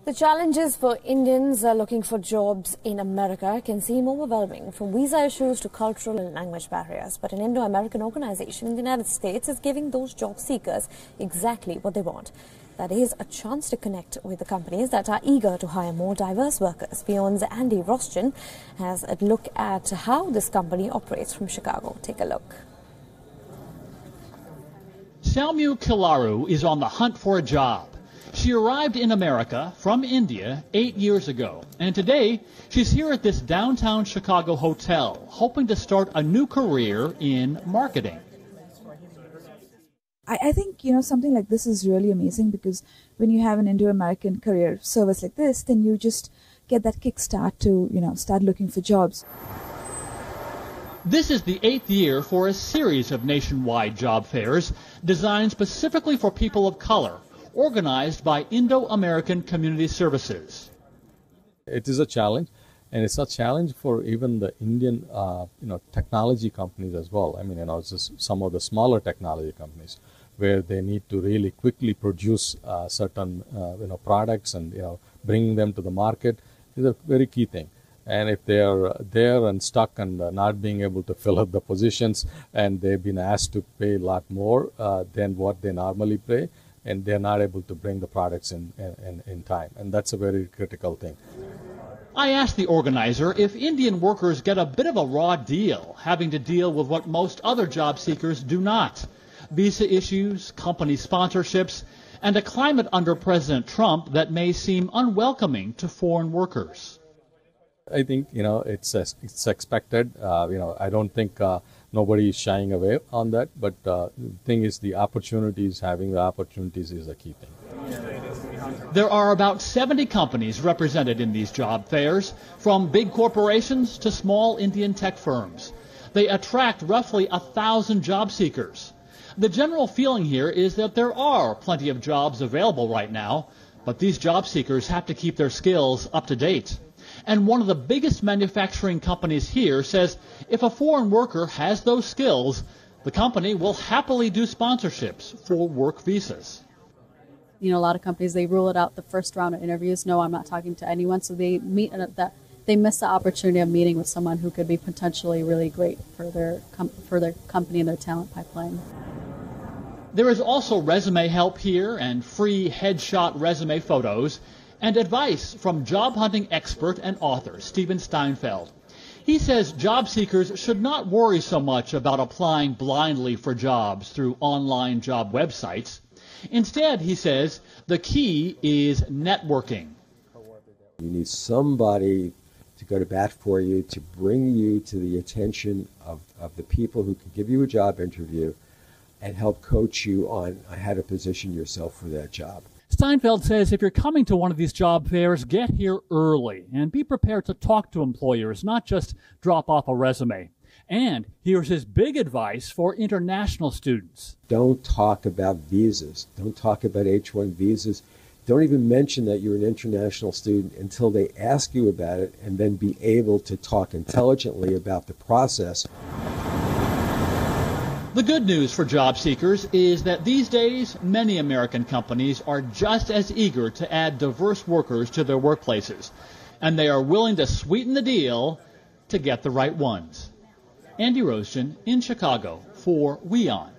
The challenges for Indians looking for jobs in America can seem overwhelming, from visa issues to cultural and language barriers. But an Indo-American organization in the United States is giving those job seekers exactly what they want. That is, a chance to connect with the companies that are eager to hire more diverse workers. WION's Andy Rosjan has a look at how this company operates from Chicago. Take a look. Salmu Kilaru is on the hunt for a job. She arrived in America from India 8 years ago, and today she's here at this downtown Chicago hotel, hoping to start a new career in marketing. I think, something like this is really amazing, because when you have an Indo-American career service like this, then you just get that kickstart to, start looking for jobs. This is the 8th year for a series of nationwide job fairs designed specifically for people of color, organized by Indo-American Community Services. It is a challenge, and it's a challenge for even the Indian, technology companies as well. I mean, just some of the smaller technology companies where they need to really quickly produce certain, products and, bringing them to the market is a very key thing. And if they are there and stuck and not being able to fill up the positions, and they've been asked to pay a lot more than what they normally pay, and they're not able to bring the products in time. And that's a very critical thing. I asked the organizer if Indian workers get a bit of a raw deal, having to deal with what most other job seekers do not: visa issues, company sponsorships, and a climate under President Trump that may seem unwelcoming to foreign workers. I think, it's expected. I don't think nobody is shying away on that. But the thing is, having the opportunities is a key thing. There are about 70 companies represented in these job fairs, from big corporations to small Indian tech firms. They attract roughly 1,000 job seekers. The general feeling here is that there are plenty of jobs available right now, but these job seekers have to keep their skills up to date. And one of the biggest manufacturing companies here says if a foreign worker has those skills, the company will happily do sponsorships for work visas. A lot of companies, they rule it out the first round of interviews. No, I'm not talking to anyone. So they miss the opportunity of meeting with someone who could be potentially really great for their company and their talent pipeline. There is also resume help here and free headshot resume photos, and advice from job hunting expert and author Steven Steinfeld. He says job seekers should not worry so much about applying blindly for jobs through online job websites. Instead, he says, the key is networking. You need somebody to go to bat for you, to bring you to the attention of the people who can give you a job interview and help coach you on how to position yourself for that job. Steinfeld says if you're coming to one of these job fairs, get here early and be prepared to talk to employers, not just drop off a resume. And here's his big advice for international students. Don't talk about visas. Don't talk about H-1 visas. Don't even mention that you're an international student until they ask you about it, and then be able to talk intelligently about the process. The good news for job seekers is that these days, many American companies are just as eager to add diverse workers to their workplaces, and they are willing to sweeten the deal to get the right ones. Andy Rosjan in Chicago for WION.